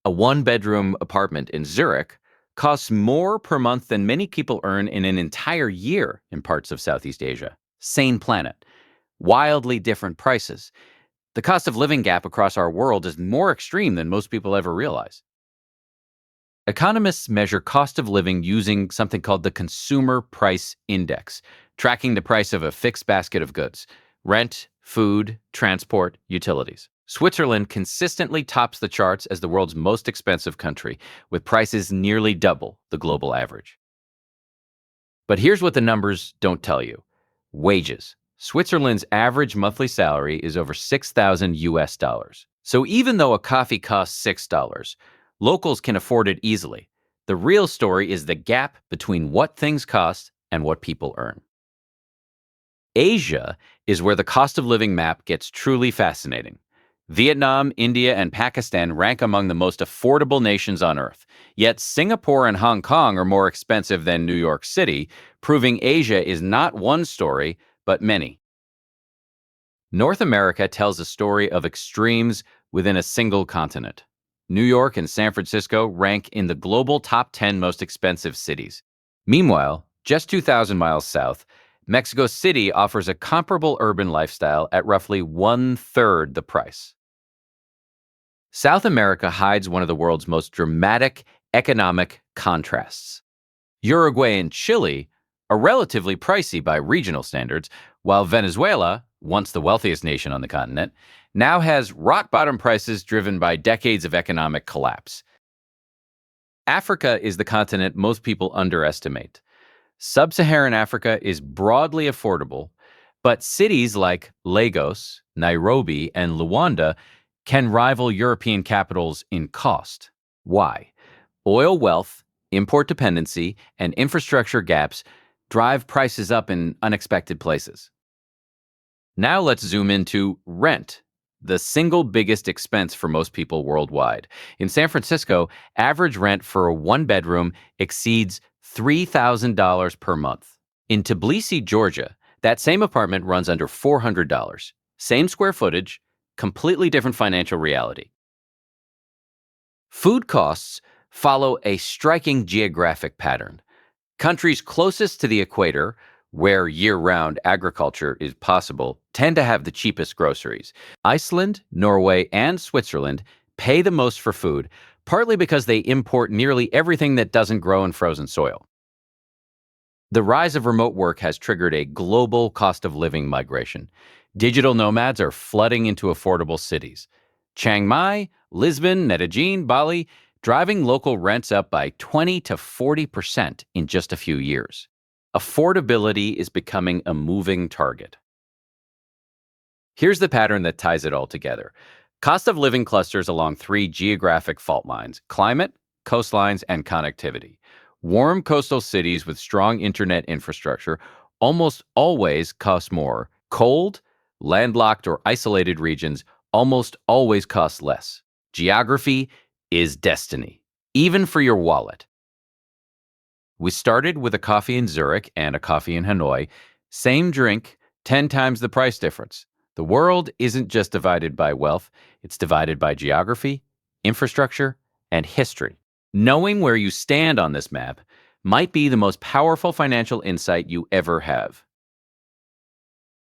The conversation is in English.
A one-bedroom apartment in Zurich costs more per month than many people earn in an entire year in parts of Southeast Asia. Same planet. Wildly different prices. The cost of living gap across our world is more extreme than most people ever realize. Economists measure cost of living using something called the Consumer Price Index, tracking the price of a fixed basket of goods: rent, food, transport, utilities. Switzerland consistently tops the charts as the world's most expensive country, with prices nearly double the global average. But here's what the numbers don't tell you. Wages. Switzerland's average monthly salary is over 6,000 US dollars. So even though a coffee costs $6, locals can afford it easily. The real story is the gap between what things cost and what people earn. Asia is where the cost of living map gets truly fascinating. Vietnam, India, and Pakistan rank among the most affordable nations on Earth. Yet Singapore and Hong Kong are more expensive than New York City, proving Asia is not one story, but many. North America tells a story of extremes within a single continent. New York and San Francisco rank in the global top 10 most expensive cities. Meanwhile, just 2,000 miles south, Mexico City offers a comparable urban lifestyle at roughly one-third the price. South America hides one of the world's most dramatic economic contrasts. Uruguay and Chile are relatively pricey by regional standards, while Venezuela, once the wealthiest nation on the continent, now has rock-bottom prices driven by decades of economic collapse. Africa is the continent most people underestimate. Sub-Saharan Africa is broadly affordable, but cities like Lagos, Nairobi, and Luanda can rival European capitals in cost. Why? Oil wealth, import dependency, and infrastructure gaps drive prices up in unexpected places. Now let's zoom into rent, the single biggest expense for most people worldwide. In San Francisco, average rent for a one-bedroom exceeds $3,000 per month. In Tbilisi, Georgia, that same apartment runs under $400. Same square footage, completely different financial reality. Food costs follow a striking geographic pattern. Countries closest to the equator, where year-round agriculture is possible, tend to have the cheapest groceries. Iceland, Norway, and Switzerland pay the most for food, partly because they import nearly everything that doesn't grow in frozen soil. The rise of remote work has triggered a global cost of living migration. Digital nomads are flooding into affordable cities. Chiang Mai, Lisbon, Medellin, Bali, driving local rents up by 20 to 40% in just a few years. Affordability is becoming a moving target. Here's the pattern that ties it all together. Cost of living clusters along three geographic fault lines: climate, coastlines, and connectivity. Warm coastal cities with strong internet infrastructure almost always cost more. Cold, landlocked, or isolated regions almost always cost less. Geography is destiny, even for your wallet. We started with a coffee in Zurich and a coffee in Hanoi. Same drink, 10 times the price difference. The world isn't just divided by wealth, it's divided by geography, infrastructure, and history. Knowing where you stand on this map might be the most powerful financial insight you ever have.